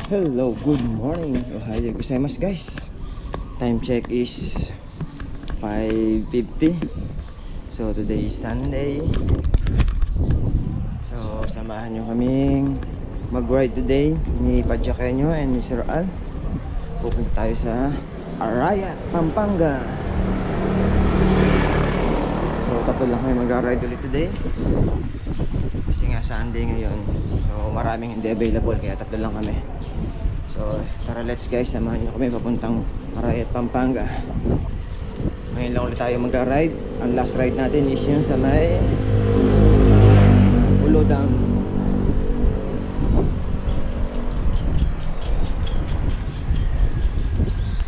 Hello, good morning. Ohayou gozaimasu guys. Time check is 5:50. So today is Sunday. So samahan nyo kaming mag-ride today ni Padjakenyo and ni Sir Al. Pupunta tayo sa Arayat, Pampanga. So tatlo lang kami mag-ride ulit today kasi nga Sunday ngayon. So maraming hindi available kaya tatlo lang kami. So tara, let's guys, samahan nyo kami papuntang Arayat, Pampanga. Ngayon lang ulit tayo mag-ride. Ang last ride natin is yun sa may Ulo Dam.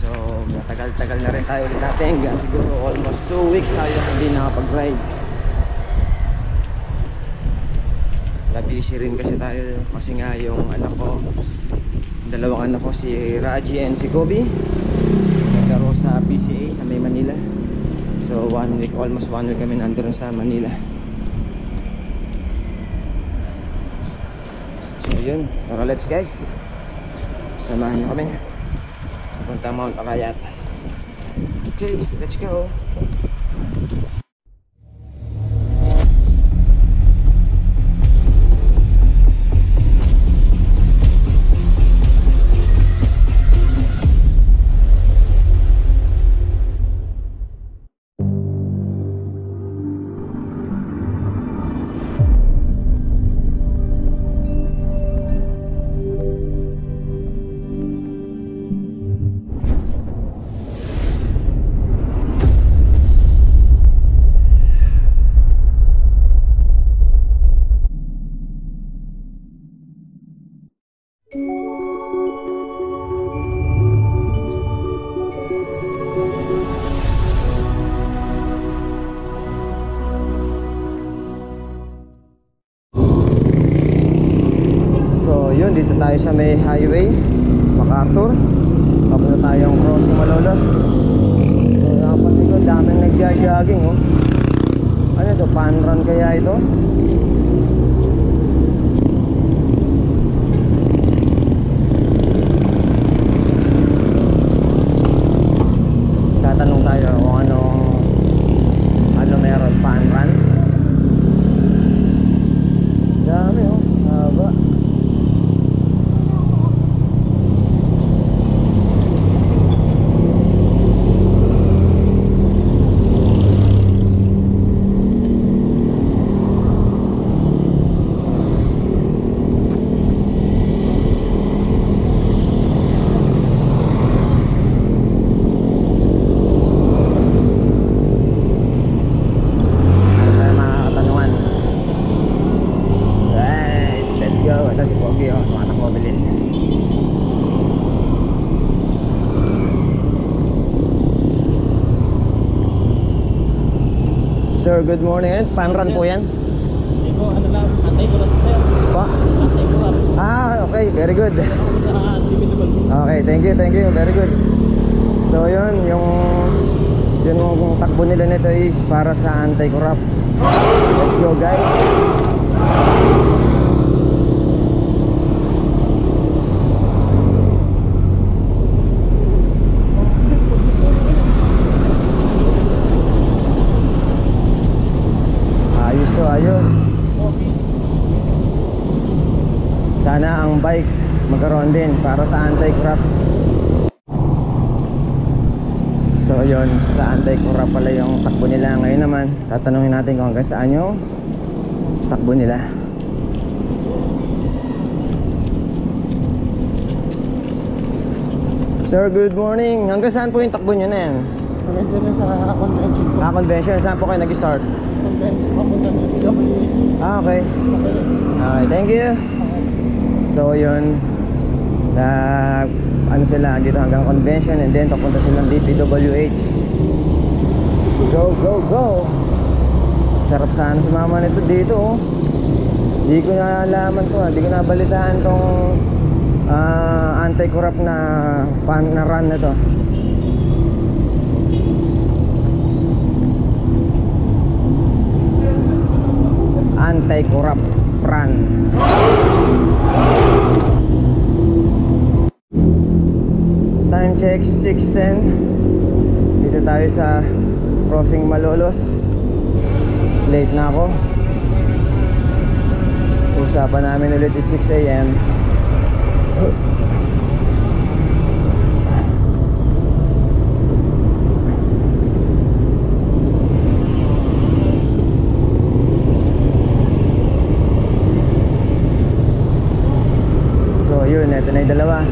So matagal-tagal na rin tayo ulit natin. Siguro almost 2 weeks tayo hindi nakapag-ride. Busy rin kasi tayo kasi nga yung anak ko, dalawang anak ko, si Raji and si Kobe, naglaro sa PCA sa may Manila. So 1 week, almost 1 week kami nandun sa Manila. So yun, tara let's guys, samahan nyo kami punta Mount Arayat. Okay, let's go. Dito tayo sa may highway MacArthur. Papunta tayong crossing Malolos. So nakapasin ko, daming nagja-jogging oh. Ano ito? Fun run kaya ito? Tatanong tayo kung ano meron, fun run. Dami oh, haba. Sir, good morning. Panran po yan? Hindi po, ano lang, antay ko lang sir. Pa? Antay ko lang. Okay, very good. Okay, thank you, very good. So yun, yung takbo nila nito is para sa anti-corrupt. Let's go guys. Ayos. Sana ang bike magkaroon din para sa anti-corrupt. So yun, sa anti-corrupt pala yung takbo nila. Ngayon naman, tatanungin natin kung hanggang saan yung takbo nila. Sir, good morning. Hanggang saan po yung takbo nyo na yan? Hanggang sa convention po. Convention. Saan po kayo nag-start? Okay. Okay, thank you. So yun, ano sila dito hanggang convention and then papunta silang DPWH. Go, go, go. Sarap sana sumama nito dito oh. Hindi ko na alaman to, hindi ko nabalitaan tong anti-corrupt na run na to. Anti-corrupt run. check 6:10. Dito tayo sa crossing Malolos. Late na ako. Usapan namin ulit is 6 AM. So yun, eto na yung dalawa.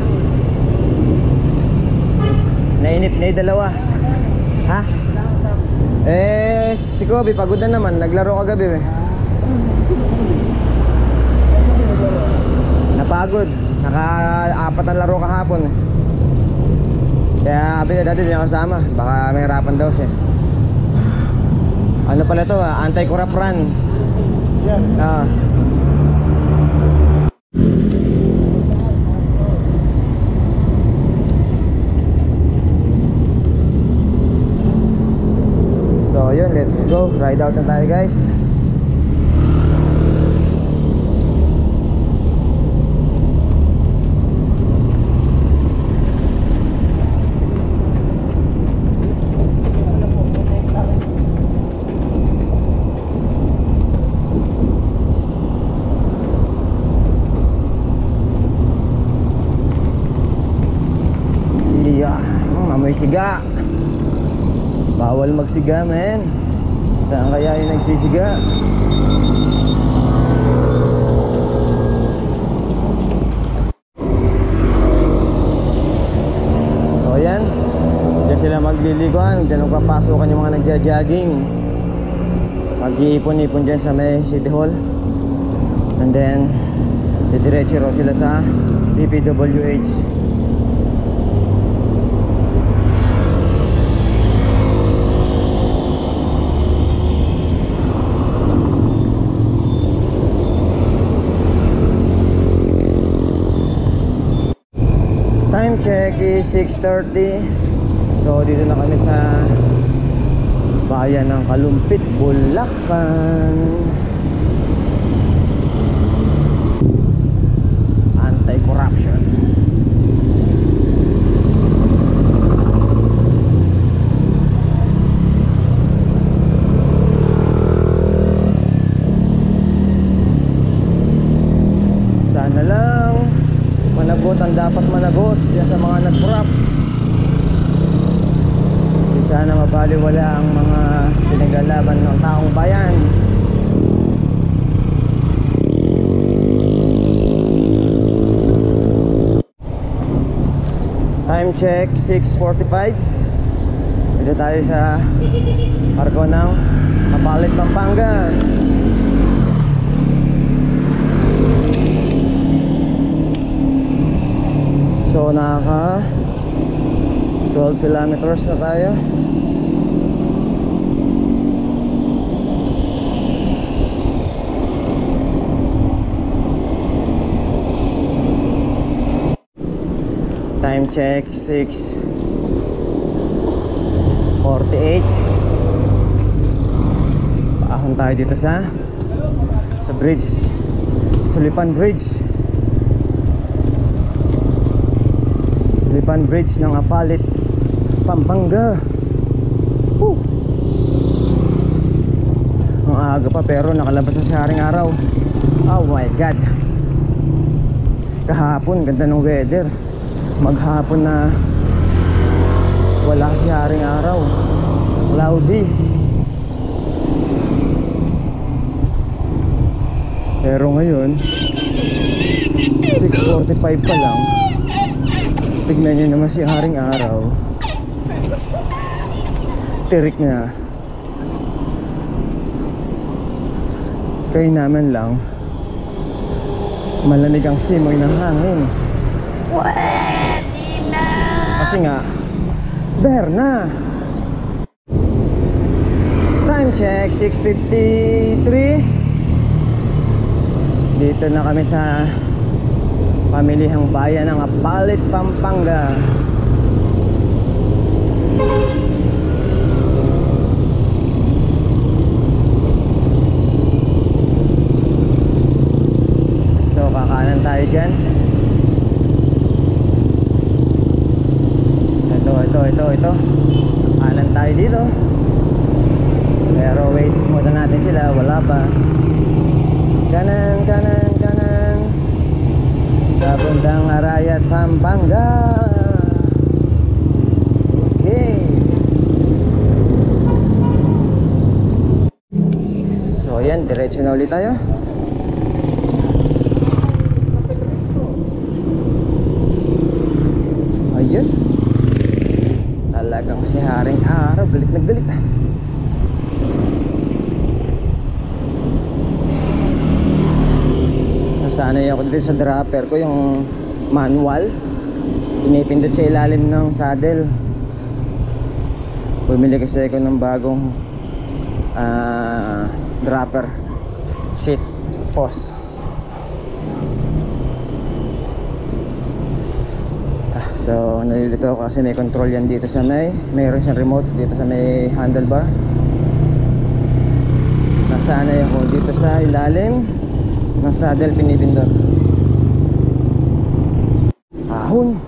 Nainip na yung dalawa. Ha? Si Kobe pagod na naman. Naglaro kagabi. Napagod. Naka-4 na laro kahapon. Kaya sabi na dati din ako kasama. Baka may harapan daw siya. Ano pala to, anti-corrupt run. Yeah. So yun, let's go. Ride out na tayo guys. Amoy siga. Bawal magsiga, men. Saan kaya yung nagsisiga? So yan, diyan sila magliliguan. Diyan ang papasukan yung mga nagja-jogging. Mag-iipon-ipon dyan sa may City Hall. And then didiretso raw sila sa DPWH. Time check is 6:30. So dito na kami sa bayan ng Kalumpit, Bulacan. Anti-corruption. Sana lang managot ang dapat managot yan sa mga nag-corrupt. Di sana mabaliwala ang mga pinaglalaban ng taong bayan. Time check 6:45. Dito tayo sa Arco ng Kapalit, Pampanga. So naka 12 kilometers na tayo. Time check 6:48. Paahon tayo dito sa bridge, Sulipan Bridge. Sulipan Bridge ng Apalit, Pampanga. Ang aga pa pero nakalabas na si haring araw. Oh my god. Kahapon ganda ng weather. Maghapon na wala si haring araw. Cloudy. Pero ngayon 6:45 pa lang. Tignan nyo naman si haring araw. Tirik na. Kaya naman lang malamig ang simoy ng hangin. Kasi nga Berna. Time check 6:53. Dito na kami sa pamilihang bayan ng Apalit, Pampanga. So kakanan tayo dyan. At kanan. Papuntang Arayat, Pampanga. Okay. So ayan, diretso na ulit tayo. Ayun. Talagang si Haring Araw, galit na galit. Nasanay ako dito sa dropper ko, yung manual. Pinipindot sa ilalim ng saddle. Bumili kasi ako ng bagong dropper seat post. So nalilito ako kasi may control yan dito sa mayroon siyang remote dito sa may handlebar. Nasanay ako dito sa ilalim ng saddle, pinipindot. Ahon.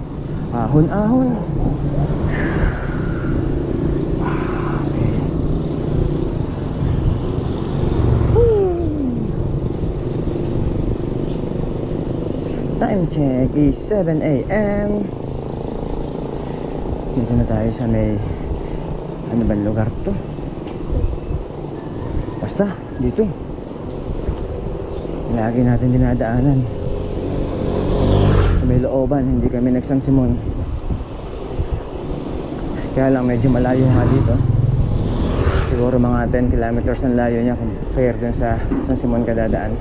Time check is 7 AM. Dito na tayo sa may ano ba lugar to? Basta dito. Lagi natin dinadaanan. Sa may looban, hindi kami nag-San Simon. Kaya lang medyo malayo nga dito. Siguro mga 10 kilometers ang layo niya compare dun sa San Simon kadadaan.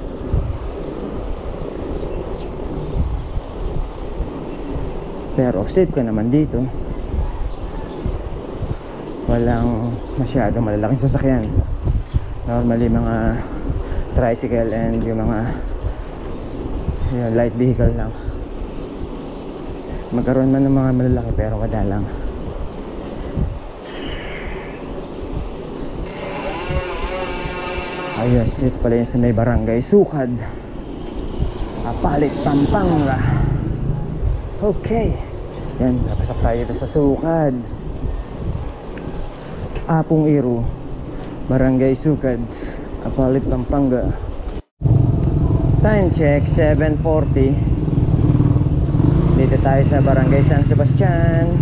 Pero safe ka naman dito. Walang masyadong malalaking sasakyan. Normally mga tricycle and yung mga light vehicle lang. Magkaroon man ng mga malalaki pero madalang. Ayun, dito pala yung sa may barangay Sukad, Apalit, Pampanga. Okay. Yan, napasok tayo dito sa Sukad, Apong Iro, Barangay Sukad, Apalit, Pampanga. Time check 7:40. Dito tayo sa Barangay San Sebastian.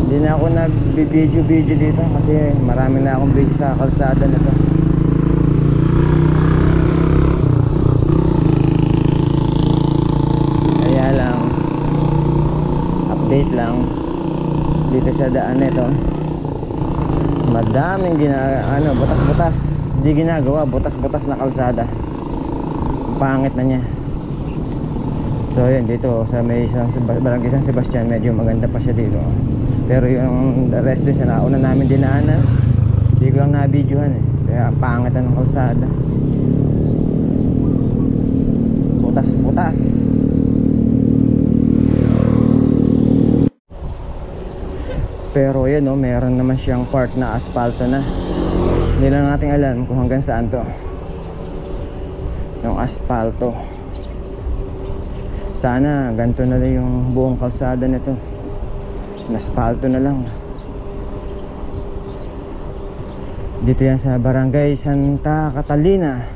Hindi na ako nag-video dito kasi marami na akong video sa kalsada na to. Kaya lang update lang dito sa daan nito. Madaming butas-butas. Hindi ginagawa, butas-butas na kalsada. Pangit na niya. So yun, dito sa may Barangay San Sebastian, medyo maganda pa siya dito. Pero yung the rest din sa nauna namin dinaanan, hindi ko lang na-videohan eh. Kaya pangit na ng kalsada. Butas-butas. Pero yun oh, meron naman siyang part na asfalto na. Hindi lang natin alam kung hanggang saan to yung asfalto. Sana ganito na lang yung buong kalsada nito, asfalto na lang. Dito yan sa Barangay Santa Catalina,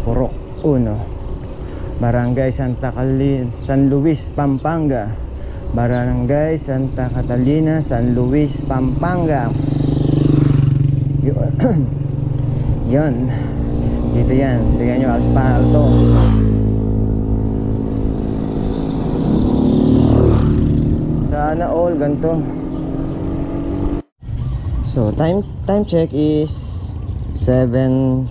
Purok 1, Barangay Santa Catalina, San Luis, Pampanga. Barangay Santa Catalina, San Luis, Pampanga. Yun. Dito yan. Tingnan nyo, asfalto. Sana all ganito. So time check is 7:45.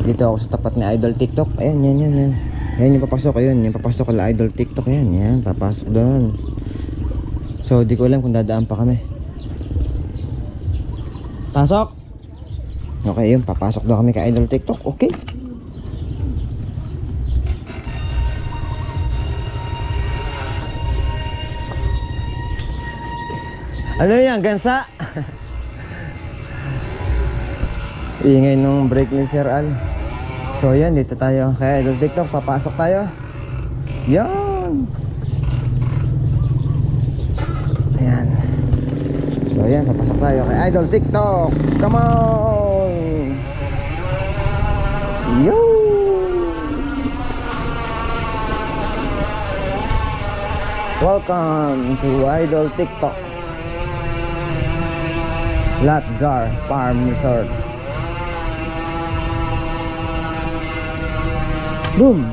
Dito ako sa tapat ni Idol TikTok. Ayan, yan. Ayan yung papasok, ayun. Yung papasok ko la Idol TikTok. Yan, papasok doon. So di ko alam kung dadaan pa kami. Pasok. Okay, yun, papasok daw kami kay Idol TikTok. Okay. Ano yan, gansa? Ingay nung brake ni Sir Al. So yan, dito tayo kay Idol TikTok. Papasok tayo. Yan. Ayan. So ayan, papasok tayo kay Idol TikTok. Come on! Yo! Welcome to Idol TikTok Latgar Farm Resort. Boom!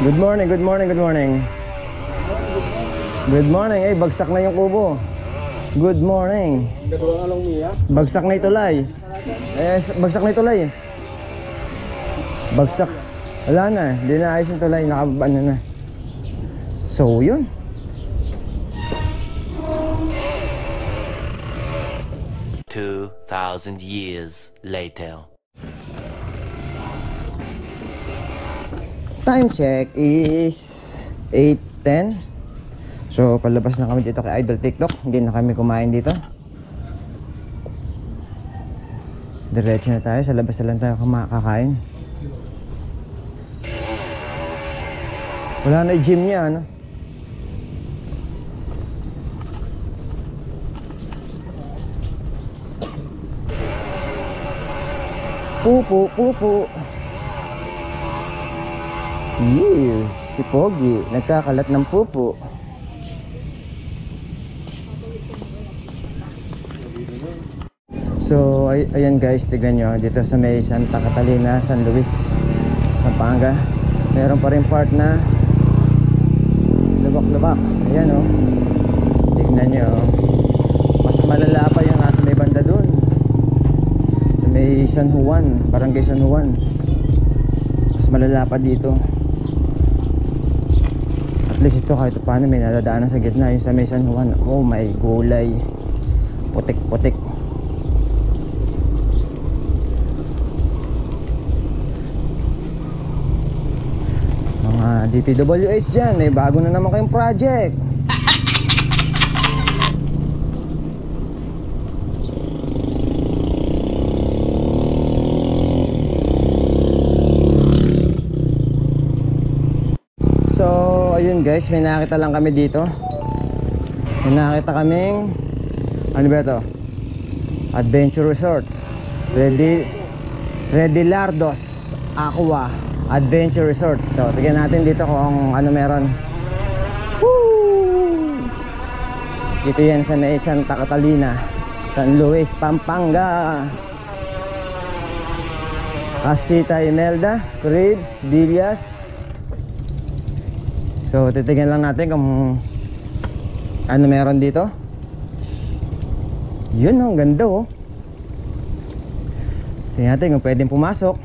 Good morning, good morning, good morning. Good morning, eh, bagsak na yung kubo. Good morning. Bagsak na itulay. Bagsak na itulay. Bagsak. Wala na, hindi na ayos yung tulay, nakababa na. So, yun. $2,000 years later. Time check is 8:10. So palabas na kami dito kay Idol TikTok. Hindi na kami kumain dito. Diretso na tayo, sa labas na lang tayo kakain. Wala na yung gym niya, ano? Pupo, pupo. Yeah, si Pogi nagkakalat ng pupo. So ayan guys, tignan nyo dito sa may Santa Catalina, San Luis, Pampanga. Meron pa rin part na lubak-lubak. Ayan oh, tignan nyo. Mas malala pa yung nasa may banda dun, sa may San Juan, Barangay San Juan. Mas malala pa dito. At least ito kahit paano may nadadaanan sa gitna. Yung sa may San Juan, oh my gulay, putik-putik. Mga DPWH dyan, may bago na naman kayong project. So ayun guys, may nakita lang kami dito. May nakita kaming, ano ba ito? Adventure Resort, Redilardos Aqua Adventure Resort. So tignan natin dito kung ano meron. Woo! Ito yan sa may Santa Catalina, San Luis, Pampanga. Casita Imelda, Cribs, Villas. So titignan lang natin kung ano meron dito. Yun oh, ang ganda oh. Tingnan natin kung pwedeng pumasok.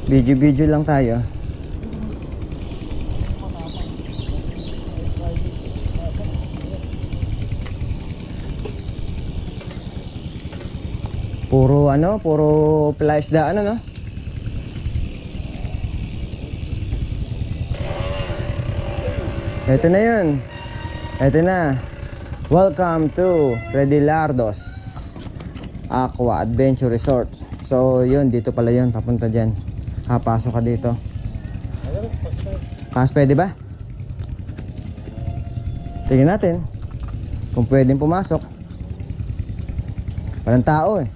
Video lang tayo. Puro ano, puro palaisdaan ano, no? Ito na yun. Ito na. Welcome to Redilardos Aqua Adventure Resort. So yun, dito pala yun, papunta dyan. Pasok ka dito. Pas, pwede ba? Tingnan natin kung pwedeng pumasok. Walang tao eh.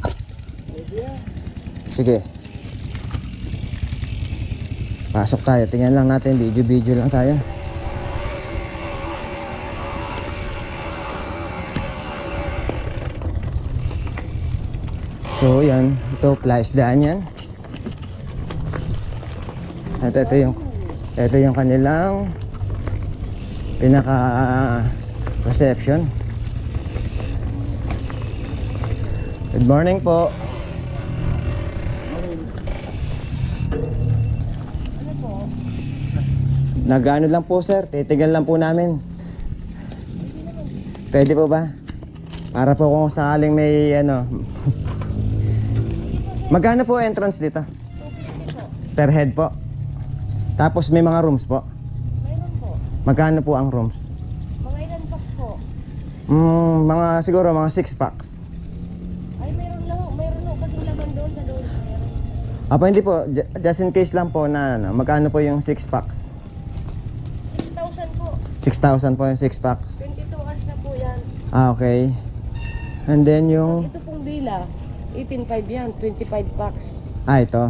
Sige, pasok tayo, tingnan lang natin. Video lang tayo. So yan, ito palaisdaan yan. At ito yung kanilang pinaka reception. Good morning po. Ano po? Nag-ano lang po sir, titigan lang po namin. Pwede po ba? Para po kung sakaling may ano. Magkano po entrance dito? 250 po. Per head po. Tapos may mga rooms po. Mayroon po. Magkano po ang rooms? Mga ilan packs po? Mga siguro mga 6 packs. Ay, mayroon lang. Mayroon po kasing laman doon. Apa hindi po, just in case lang po na ano, magkano po yung 6 packs? 6,000 po. 6,000 po yung 6 packs. 22 hours na po yan. Okay. And then yung Ito pong bila, 18.5 yan, 25 packs. ito.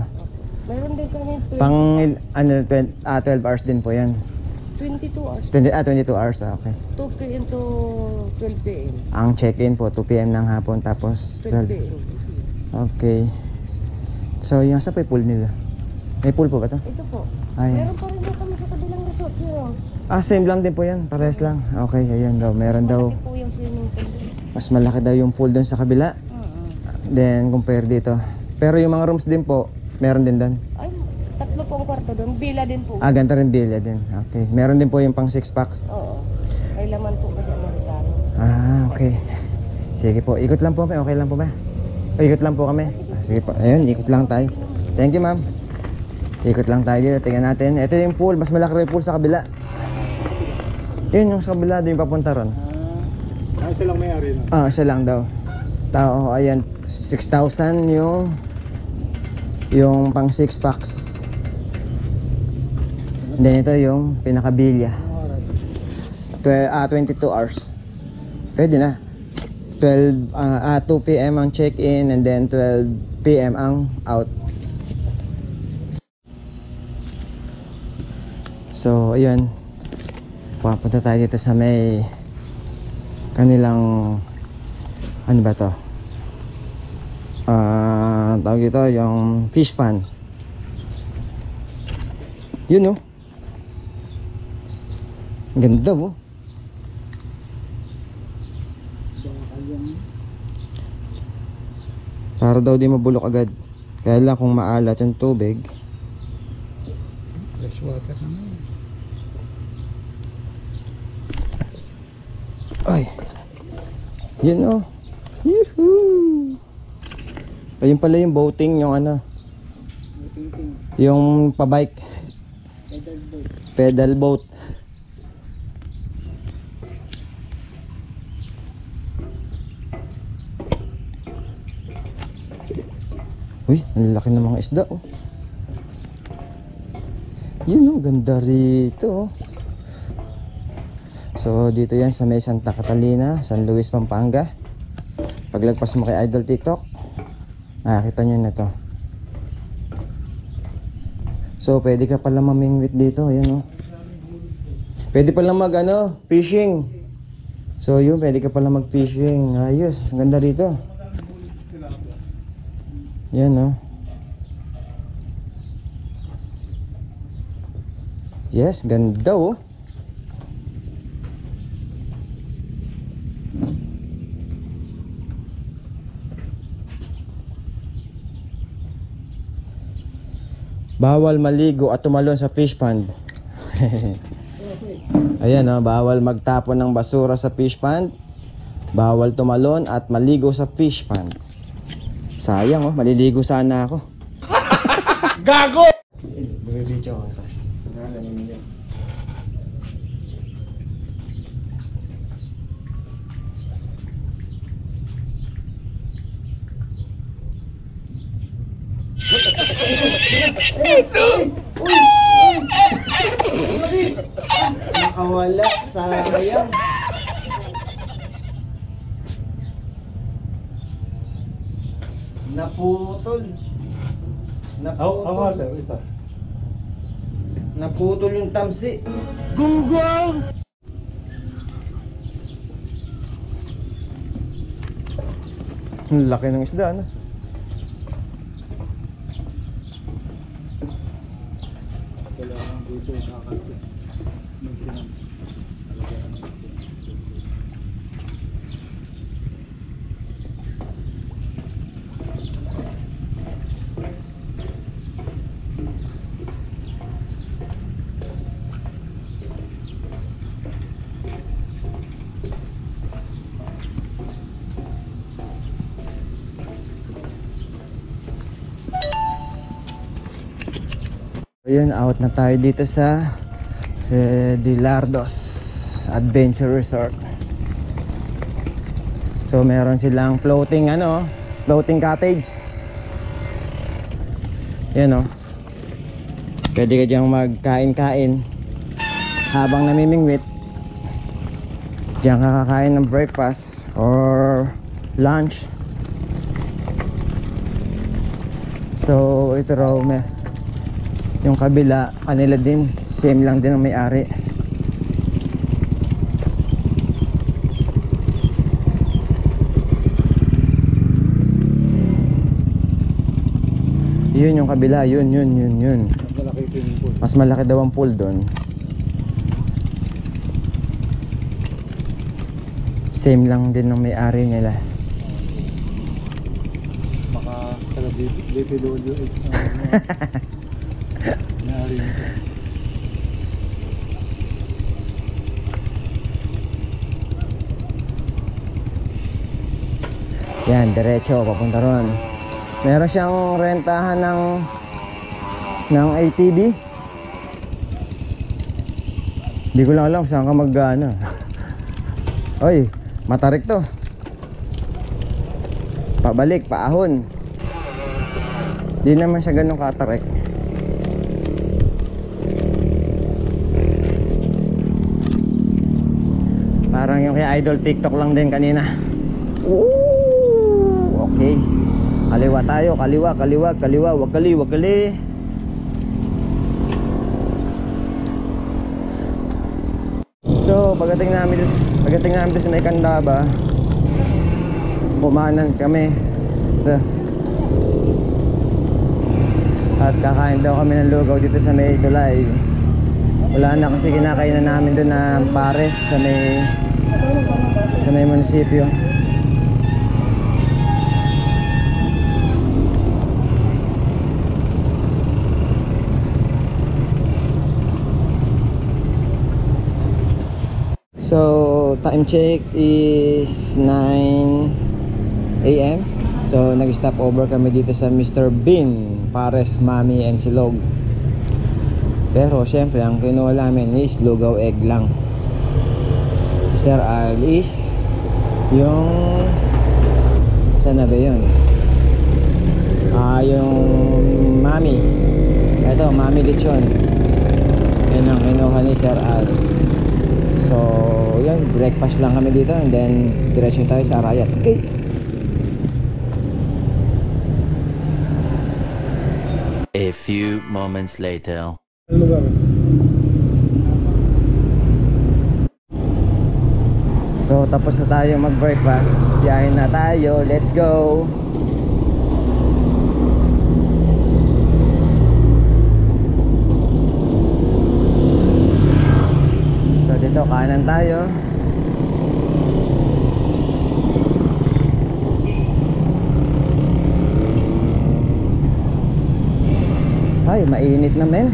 Mayroon din kami Pang 12 hours din po yan. 22 hours. 22 hours, okay. 2 p.m. to 12 p.m. Ang check-in po 2 PM ng hapon tapos 12 12. p.m. Okay. So yung sa pool nila. May pool po ba to? Ito po. Ay. Meron pa rin po kami sa kabilang resort yun. Same lang din po yan. Parehas lang. Okay, ayan daw. Meron daw. Malaki po yung swimming pool. Mas malaki daw yung pool doon sa kabila. Then compare dito. Pero yung mga rooms din po, meron din doon. Ay, 3 po ang kwarto doon. Bila din po. Ganito rin bilya din. Okay. Meron din po yung pang 6 packs. Oo. May laman po kasi Amerikano. Okay. Sige po. Ikot lang po kami. Okay lang po ba? Ikot lang po kami. Sige po. Ayun, ikot lang tayo. Thank you, ma'am. Ikot lang tayo dito. Tingnan natin. Ito yung pool. Mas malaki rin yung pool sa kabila. Yun yung sa kabila. Doon yung papunta ron. Siya lang may-ari na. Siya lang daw. Tao, ayan. 6,000 yung pang 6 packs. And then ito yung pinakabilya. 22 hours. Pwede na. 2 PM ang check-in and then 12 PM ang out. So, ayun. Papunta tayo dito sa may kanilang ano ba to? Tawag dito yung fish pan. Yun oh. Ganda oh. Para daw di mabulok agad. Kaya lang kung maalat yung tubig. Fresh water naman. Ay. Yun oh. Yuhuu. Ayun pala yung boating, yung ano. Yung pa-bike. Pedal boat. Uy, ang laki ng mga isda oh. Yun oh, ganda rito oh. So dito yan sa may Santa Catalina, San Luis, Pampanga. Paglagpas mo kay Idol TikTok, kita nyo na to. So pwede ka pala mamingwit dito. Ayan oh. Pwede pala mag fishing. So yun, pwede ka pala mag fishing. Ayos, ang ganda rito. Yan oh. Yes, ganda oh. Bawal maligo at tumalon sa fish pond. Ayan oh, bawal magtapon ng basura sa fish pond. Bawal tumalon at maligo sa fish pond. Sayang oh, maliligo sana ako. Gago! Bumibidyo ako tas. Nakawala, sayang. Naputol. Naputol yung tamsi. Gunggong! Ang laki ng isda, ano? Kailangan dito kakapit. Ayun, out na tayo dito sa Dilardos Adventure Resort. So meron silang floating floating cottage. Yan o. Pwede ka diyang magkain-kain habang namimingwit. Diyan ka kakain ng breakfast or lunch. So ito raw yung kabila kanila din, same lang din ang may-ari. Yun yung kabila, yun. Malaki ito yung pool. Mas malaki daw ang pool doon. Same lang din ng may-ari nila. Baka taga DPWH nangyari nito. Yan, diretso papunta ron. Meron siyang rentahan ng ATV. Hindi ko lang alam saan ka mag-ano. Oy, matarik to. Pabalik, paahon. Di naman siya ganun katarik. Parang yung kay Idol TikTok lang din kanina. Ooh, okay. Kaliwa tayo, kaliwa. Wag kali. So, pagdating namin sa may Candaba, kumanan kami. At kakain daw kami ng lugaw dito sa may Tulay. Wala na kasi kinakainan namin doon na pares sa may munisipyo. So time check is 9 AM. So nag-stop over kami dito sa Mr. Bean, Pares, Mami and Silog. Pero syempre ang kinuha namin is lugaw egg lang. Si Sir Al is yung saan na ba yun? Yung Mami. Ito, Mami Lechon. Yan ang kinuha ni Sir Al. So yun, breakfast lang kami dito and then diretso tayo sa Arayat. Okay. A few moments later. Ano lugar? So tapos na tayo mag-breakfast. Biyahin na tayo. Let's go. So dito kanan tayo. Ay, mainit na men.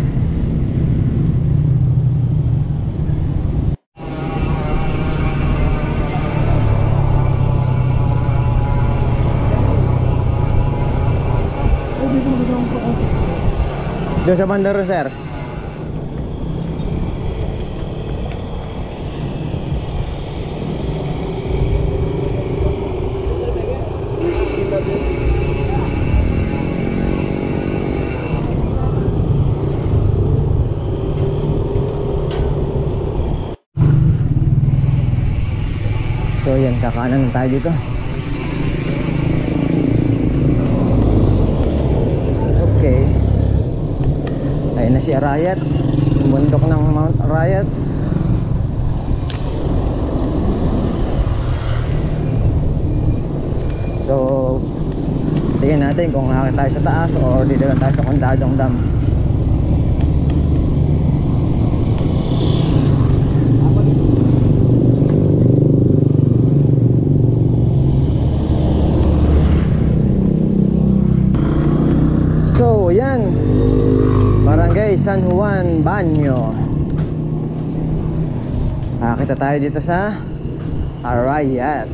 Diyan sa Bandaro, sir. So yan, kakanan na tayo dito. Okay. Ayun na si Arayat, yung bundok ng Mount Arayat. So tingnan natin kung akit tayo sa taas o dito lang tayo sa Condadong Dam. So yan, Barangay San Juan Banyo. Kita tayo dito sa Arayat.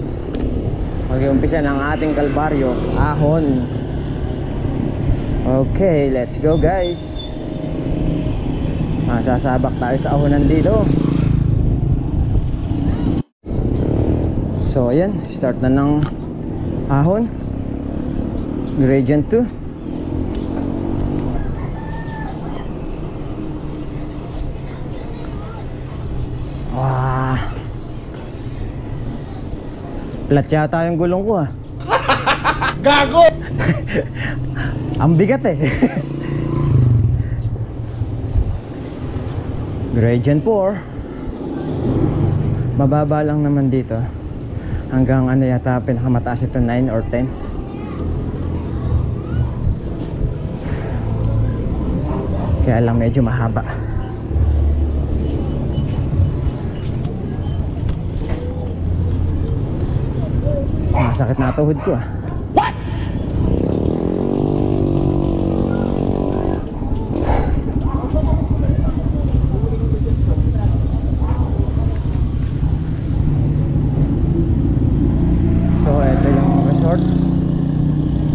Mag-uumpisa ng ating kalbaryo, ahon. Okay, let's go guys. Sasabak tayo sa ahonan dito. So ayan, start na ng ahon. Gradient 2. Flat yata yung gulong ko ah. Gago! Ang bigat eh. Gradient 4. Mababa lang naman dito. Hanggang ano yata pinakamataas ito, 9 or 10. Kaya lang medyo mahaba. Masakit na tuhod ko ah. So ito yung resort.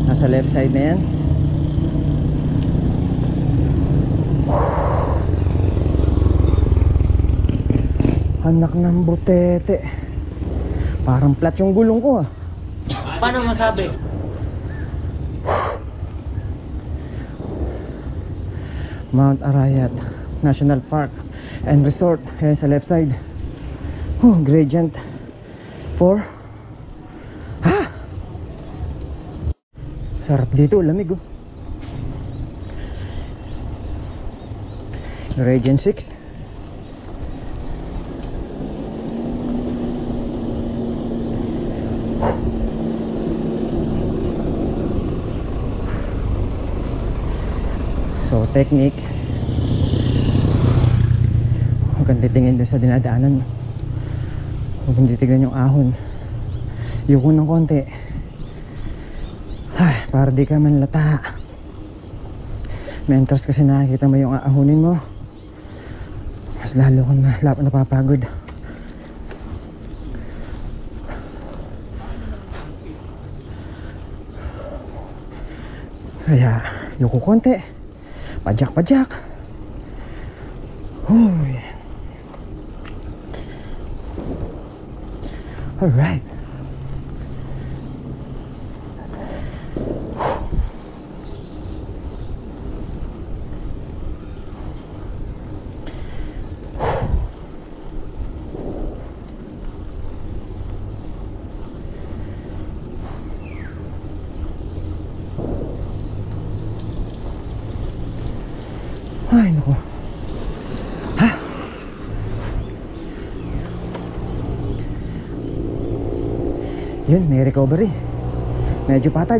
Nasa left side na yan. Anak ng butete. Parang flat yung gulong ko ah. Paano masabi? Mount Arayat National Park and Resort. Ayan sa left side. Gradient 4. Ha! Sarap dito, lamig oh. Gradient 6. So technique, huwag kang titingin doon sa dinadaanan mo. Huwag kang titignan yung ahon. Yuko ng konti. Ay, para di ka manlata. Mentors kasi nakikita mo yung aahonin mo, mas lalo kang napapagod. Kaya yuko konti. Pajak-pajak. Huy. Alright. Ay, naku. Ha? Yun, may recovery. Medyo patag.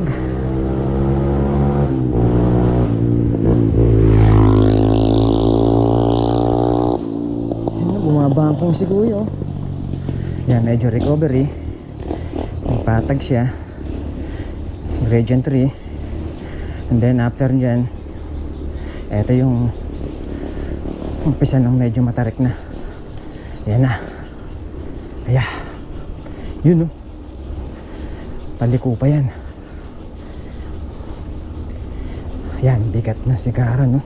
Yun, bumabangking si Kuya. Yan, medyo recovery. May patag siya. Gradient 3. And then after dyan, eto yung umpisa ng medyo matarik na. Ayan na. Ayan. Yun oh. Paliko pa yan. Ayan, bigat na sigara no.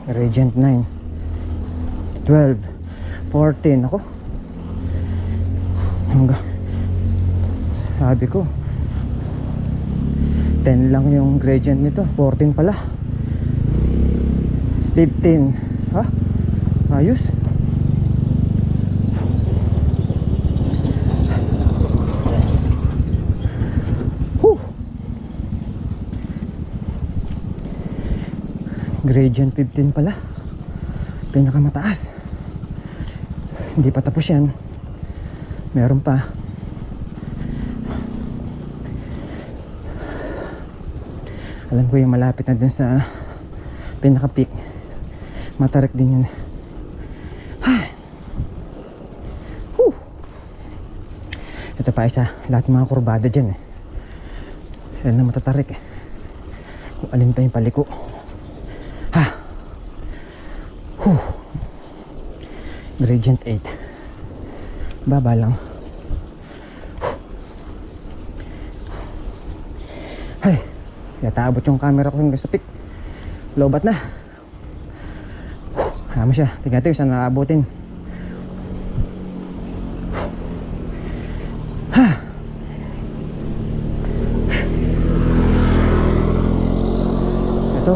Gradient 9 12 14 ako. Hanggang sabi ko 10 lang yung gradient nito, 14 pala. 15. Ha? Ayos. Gradient 15 pala, pinakamataas. Hindi pa tapos yan, meron pa. Alam ko yung malapit na dun sa pinaka peak, matarik din yun. Ito pa isa, lahat mga kurbada dyan eh. Yan na matatarik eh, kung alin pa yung paliko. Gradient 8, baba lang. Ay, yata abot yung camera ko hanggang sa peak. Lobat na. Ano siya, tingnan natin saan naabutin. Ito,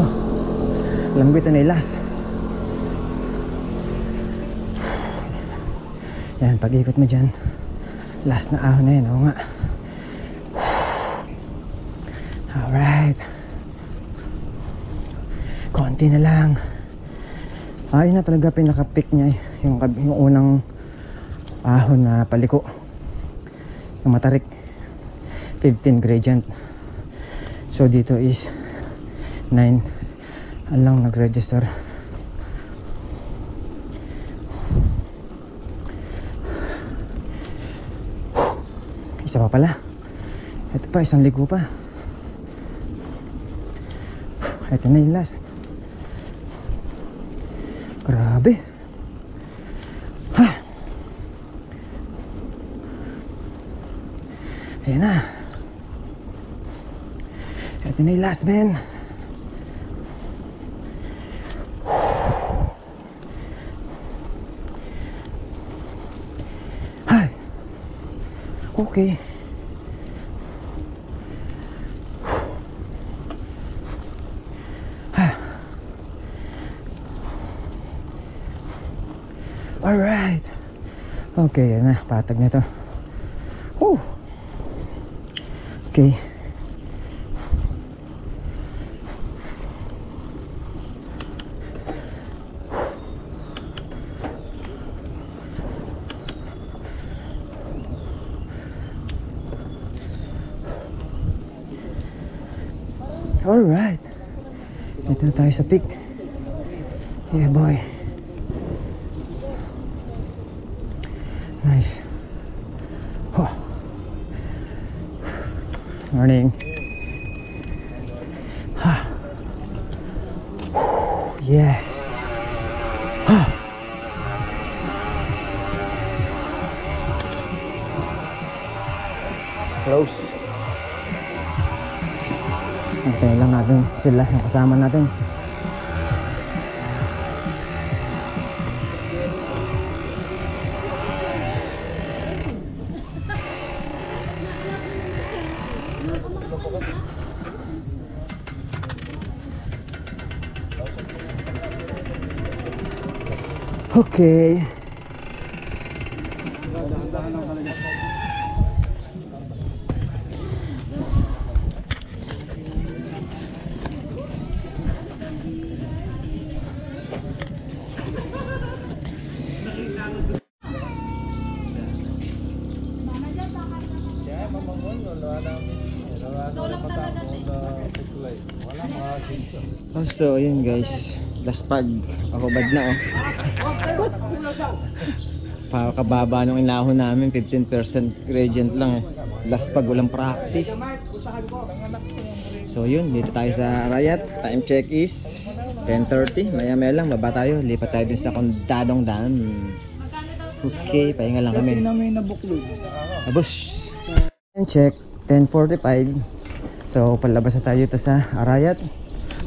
alam ko ito na yung last. Yan, pag ikot mo dyan, last na ahon na yun. Oo nga. Alright, konti na lang. Ayun na talaga pinaka-pick niya, yung unang ahon na paliko, yung matarik, 15 gradient. So dito is 9 lang nag-register. Isa pa pala, ito pa, isang ligo pa. Ito na yung last. Grabe. Ha. Ayan na. Ito na yung last, man. Hi. Okay. Alright. Okay, yan na. Patag na to. Woo. Okay. Alright. Ito na tayo sa peak. Yeah, boy. Nice. Oh. Morning. Ha. Yeah. Ha. Close. Antayin lang natin sila, yung kasama natin. Okay. Oh, so yun guys, last pag ako bad na oh. Pakakababa nung inahon namin, 15% gradient lang eh. Last pag walang practice. So yun, dito tayo sa Arayat. Time check is 10:30. Maya maya lang, baba tayo. Lipat tayo dun sa Condadong Dam. Okay, pahinga lang kami. Abos. Time check 10:45. So palabas na tayo dito sa Arayat.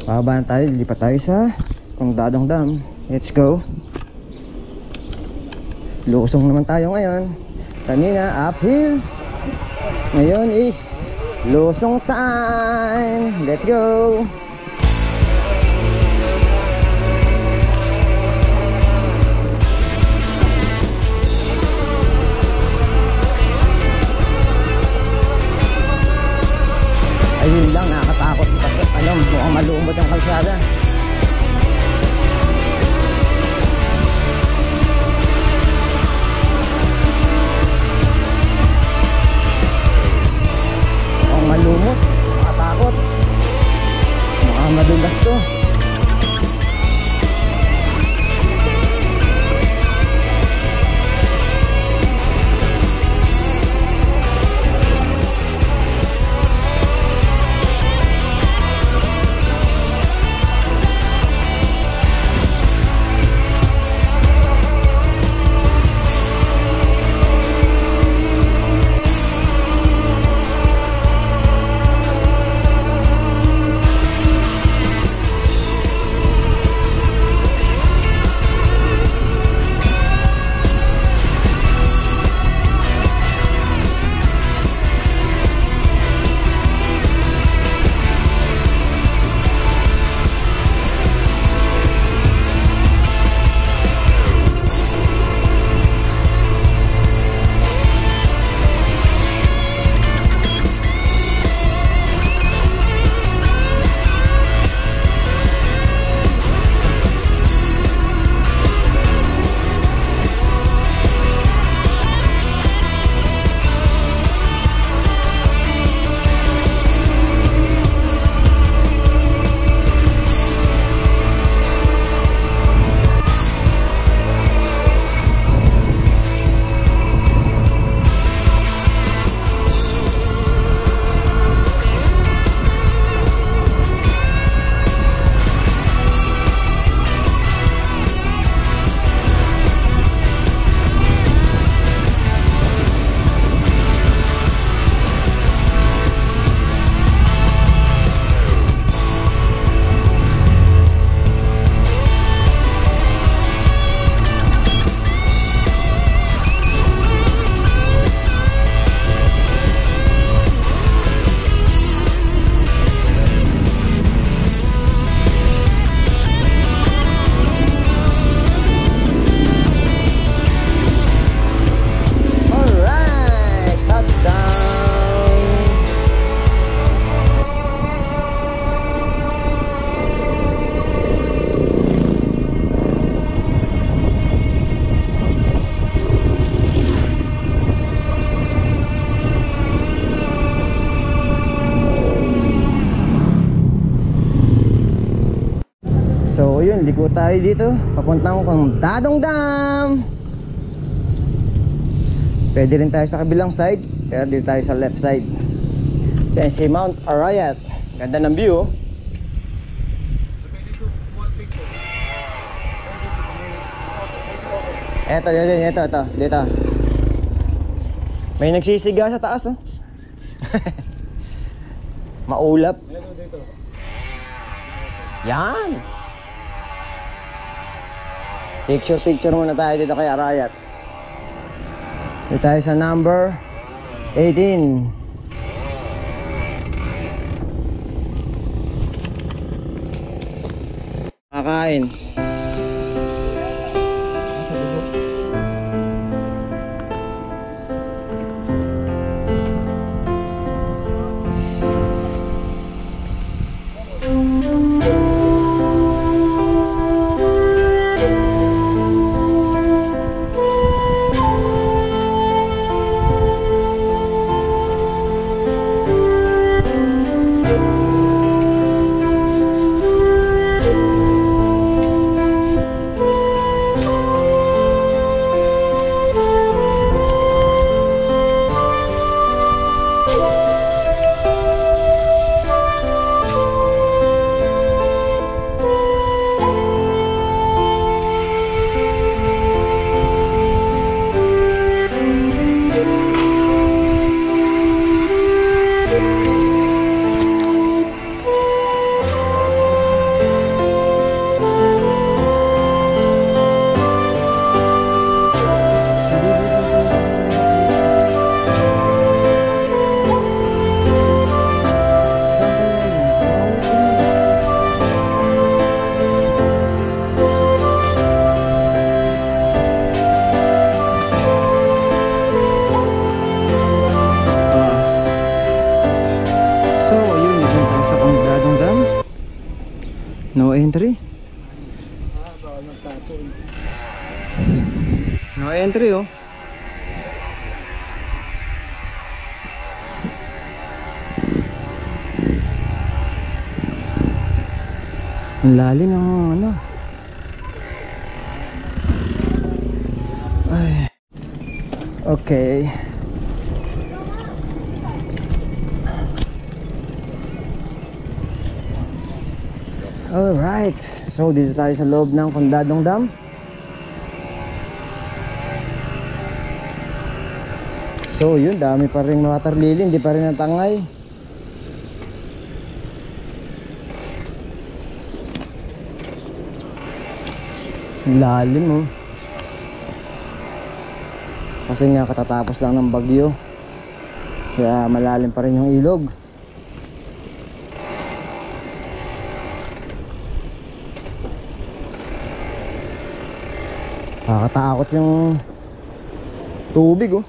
Bababa na tayo, lipat tayo sa Condadong Dam. Let's go. Lusong naman tayo ngayon. Kanina uphill, ngayon is lusong time. Let's go. Ayun lang, nakakatakot kasi mukhang malumot ang kalsada. Malumot, makatakot, madulas to. So yun, liko tayo dito papuntang Dadong Dam. Pwede rin tayo sa kabilang side, pero dito tayo sa left side. Si Mount Arayat. Ganda ng view. Eto, dito. May nagsisiga sa taas, oh. Maulap. Yan. Picture muna tayo dito kay Arayat. Dito tayo sa number 18. Kakain. No entry. No entry, oh. Ang lalim ng ano. Ay. Okay. Alright, so dito tayo sa loob ng Condadong Dam. So yun, dami pa rin water lily, hindi pa rin natangay. Lalim, oh. Kasi nga katatapos lang ng bagyo, kaya malalim pa rin yung ilog. Nakakatakot yung tubig, oh.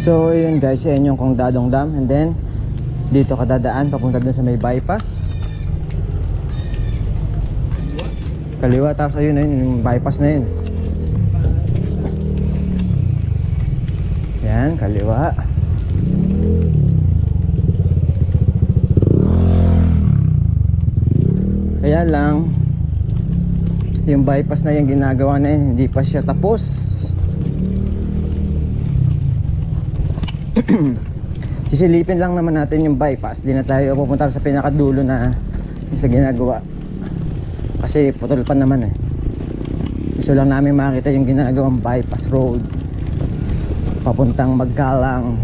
So yun guys, yan yung Condadong Dam. And then dito ka dadaan papunta dun sa may bypass. Kaliwa, tapos ayun na yun, yung bypass na yun. Yan, kaliwa. Kaya lang yung bypass na yung ginagawa na yun, hindi pa siya tapos. Sisilipin lang naman natin yung bypass. Di na tayo pupunta sa pinakadulo na yung sa ginagawa, kasi putol pa naman, eh. Gusto lang namin makita yung ginagawang bypass road papuntang Magkalang.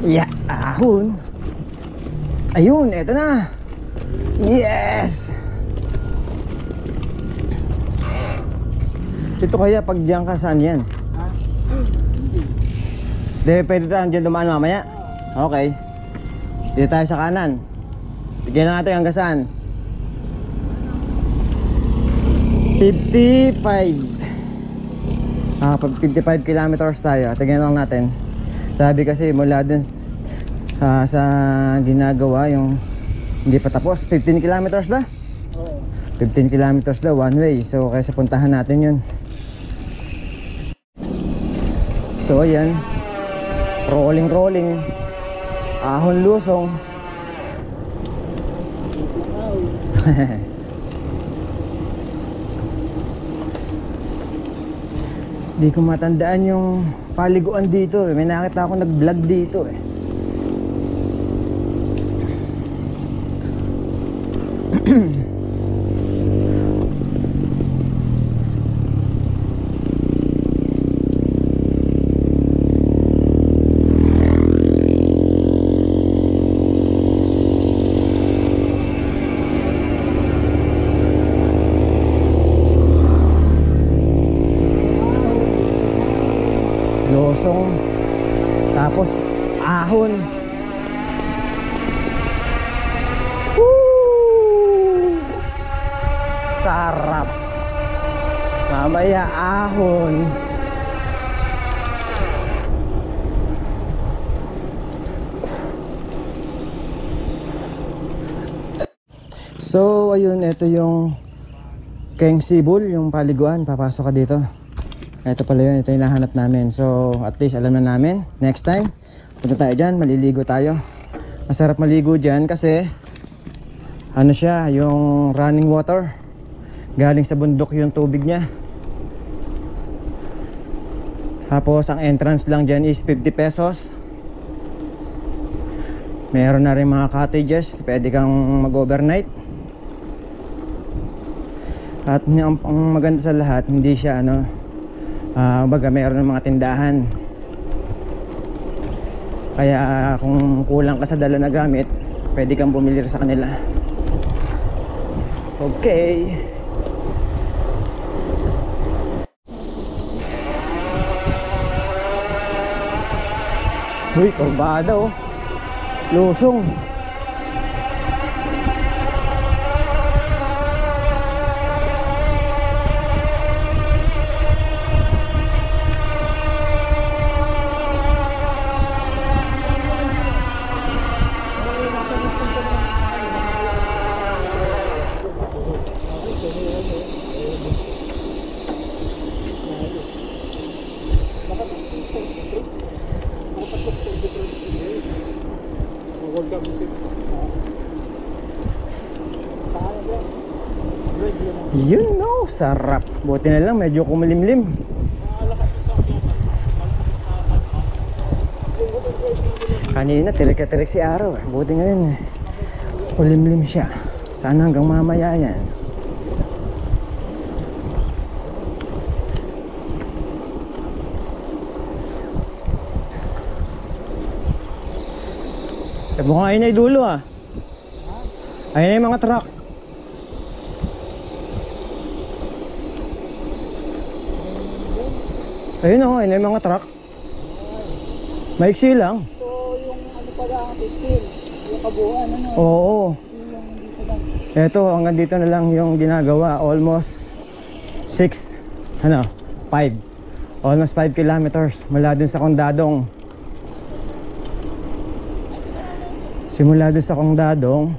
Yeah, ahon. Ayun, eto na. Yes. Ito kaya pag diyan ka, saan yan? Hindi, pwede tayo dyan dumaan mamaya. Okay. Dito tayo sa kanan. Bigyan na natin hanggang saan? 55. Pag 55 kilometers tayo, tingnan lang natin. Sabi kasi mula dun sa ginagawa yung hindi pa tapos, 15 kilometers ba? Oo. 15 kilometers daw one way. So kaya sa puntahan natin yun. So ayan, rolling ahon lusong. Di ko matandaan yung paliguan dito eh. May nakita ako nag-vlog dito eh. Losong, tapos ahon. Woo! Sarap. Mamaya ahon. So ayun, ito yung Keng Sibul, yung paliguan. Papasok ka dito. Ito pala yun, ito yung nahanap namin. So at least alam na namin. Next time punta tayo dyan, maliligo tayo. Masarap maligo dyan kasi ano siya, yung running water. Galing sa bundok yung tubig niya. Tapos ang entrance lang dyan is 50 pesos. Meron na rin mga cottages, pwede kang mag-overnight. At ang maganda sa lahat, hindi siya baga meron ng mga tindahan. Kaya kung kulang ka sa dala na gamit, pwede kang bumili sa kanila. Okay. Uy, kurbada oh. Lusong. World Cup music. Yun no, sarap. Buti na lang medyo kumilimlim. Kanina tirik-tirik si araw eh. Buti ngayon eh, kulimlim siya. Sana hanggang mamaya yan. Mukhang ayun na yung dulo ah. Ayun na yung mga truck. Ayun o, ayun na yung mga truck. Maiksi lang. So yung ano pala ang 15, yung kabuuan ano. Oo. Yung dito lang. Eto, hanggang dito na lang yung ginagawa. Almost 5 almost 5 kilometers mula dun sa Condadong. Simula dun sa Condadong,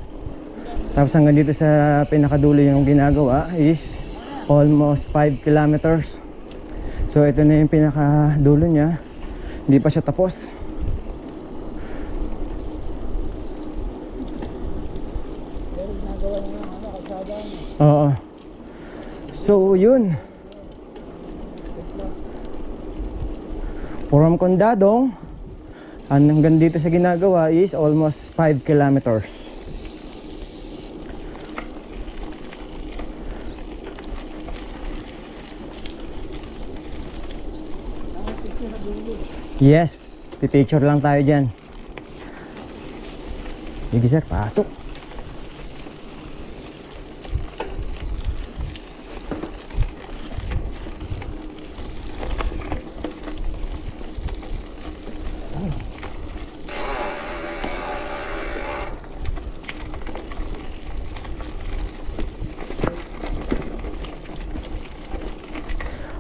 tapos hanggang dito sa pinakadulo yung ginagawa is almost 5 kilometers. So ito na yung pinakadulo niya. Hindi pa siya tapos. Oo. So yun, from Condadong hanggang dito sa ginagawa is almost 5 kilometers. Yes, pipicture lang tayo dyan. Sige sir, pasok.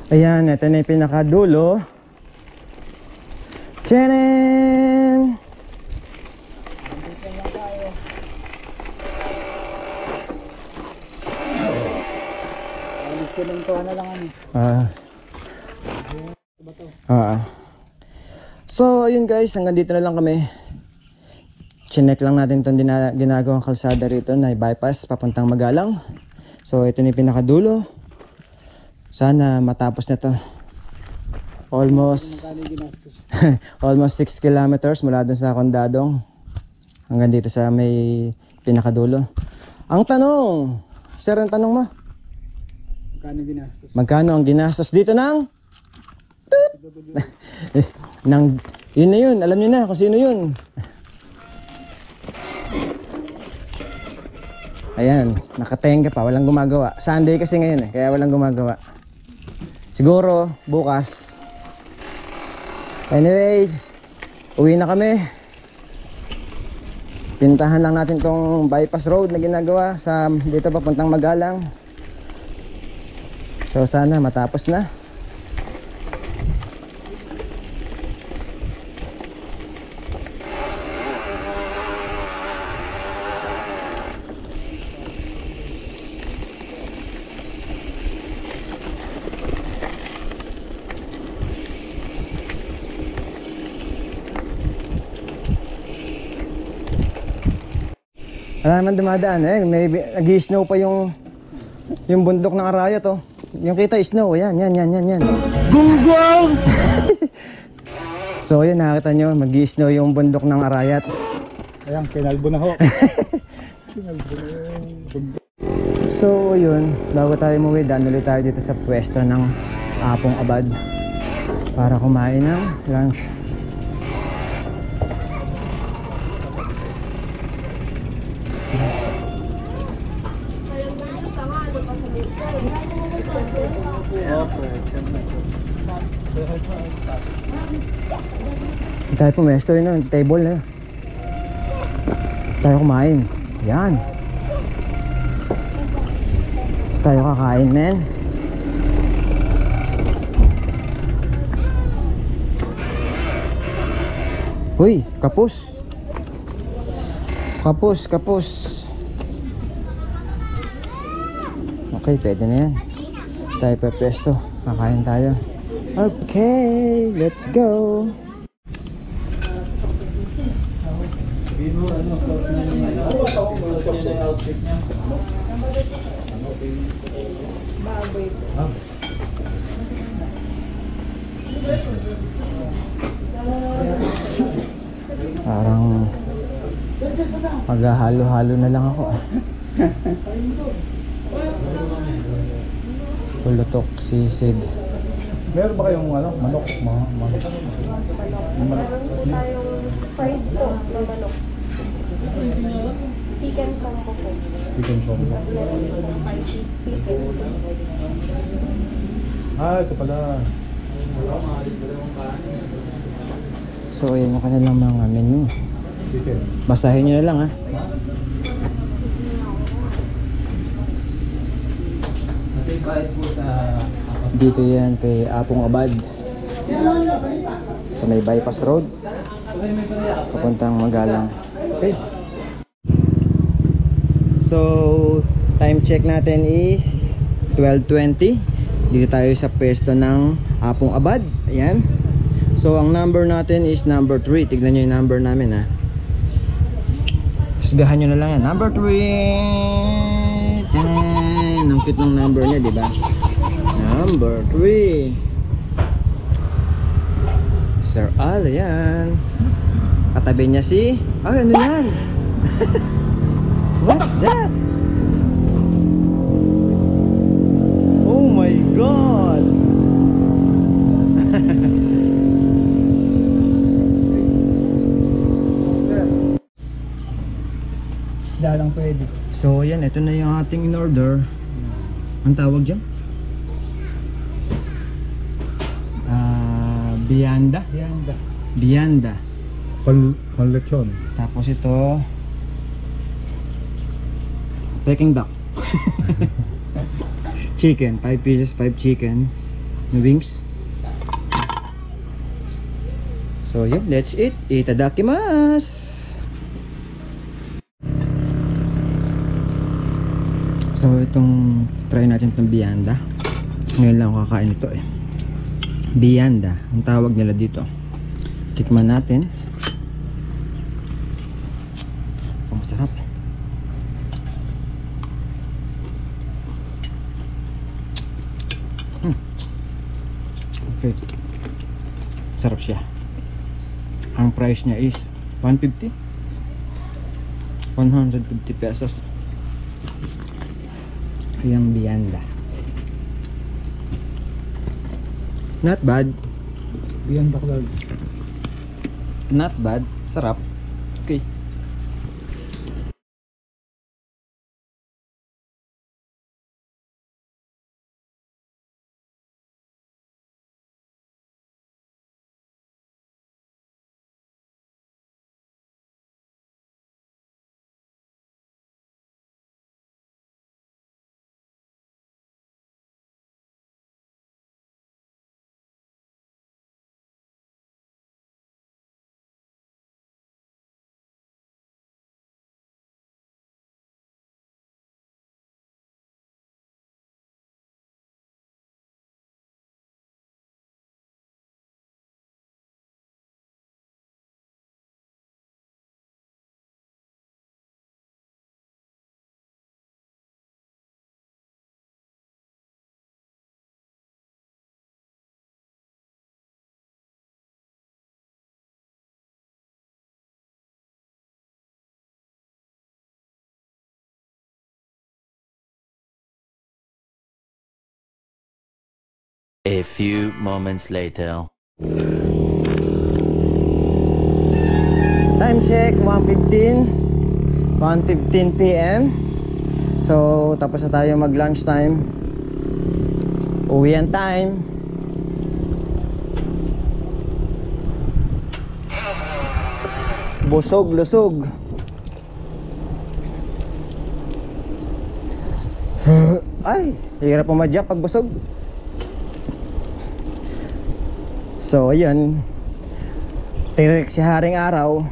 Ayan, ito na yung pinakadulo. Tchanan! Sinuntuhan na lang ano. So ayun guys, hanggang dito na lang kami. Chinek lang natin itong ginagawang kalsada rito na bypass papuntang Magalang. So ito na yung pinakadulo. Sana matapos na to. Almost almost 6 kilometers mula dun sa Condadong hanggang dito sa may pinakadulo. Ang tanong, sir, ang tanong mo, Magkano ginastos? magkano ang ginastos dito ng nang yun na yun, alam niyo na kung sino yun. Ayan, nakatenga pa, walang gumagawa. Sunday kasi ngayon kaya walang gumagawa. Siguro bukas. Anyway, uwi na kami. Pintahan lang natin tong bypass road na ginagawa sa dito papuntang Magalang. So sana matapos na. Wala naman dumadaan may nag-i-snow pa yung bundok ng Arayat oh. Yung kita snow, yan. Gunggong! So yun, nakita nyo, mag-i-snow yung bundok ng Arayat. Ayan, kinalbo na ho. So yun, bago tayo umuwi, daan ulit tayo dito sa pwesto ng Apong Abad para kumain ng lunch. Tayo pumesto yun, table na tayo kumain. Yan, tayo kakain, men. Uy, kapus. Okay, pwede na yan. Tayo pepesto, kakain tayo. Okay, let's go. Parang maghahalo-halo na lang ako. Pulutok, sisig. Meron ba kayong manok? Manok. Meron tayong fried po na manok. Chicken combo po. Chicken shop. Tapos meron din po fried chicken. Ito pala. So ayan yung kanilang mga menu. Chicken. Basahin nyo na lang ha. Dito yan kay Apong Abad sa may bypass road papuntang Magalang. Okay. So time check natin is 12:20. Dito tayo sa pwesto ng Apong Abad. Ayan. So ang number natin is number 3. Tignan nyo yung number namin ha. Husgahan nyo na lang yan. Number 3. Yan. Ang cute ng number niya, diba? Number 3. Sir Al, yan. Katabi niya si... Ay, ano yan? What's that? Oh my God! Isda lang pwede. So yan, ito na yung ating in order. Ang tawag dyan? Vianda. Vianda. Panlechon. Tapos ito Peking duck. Chicken, 5 pieces, 5 chicken. na wings. So yun, let's eat. Itadakimasu. So itong try natin itong Vianda. Ngayon lang ako kakain ito eh. Vianda ang tawag nila dito. Tikman natin. Oh, masarap. Okay, sarap siya. Ang price niya is 150 pesos. Yung Vianda, not bad. Vianda Club. Not bad, sarap. Okay. A few moments later. Time check, 1:15 PM. So tapos na tayo mag lunch time. Uwian time. Busog, lusog. Ay, hirap pumadyak pag busog. So ayun, tirik si Haring Araw.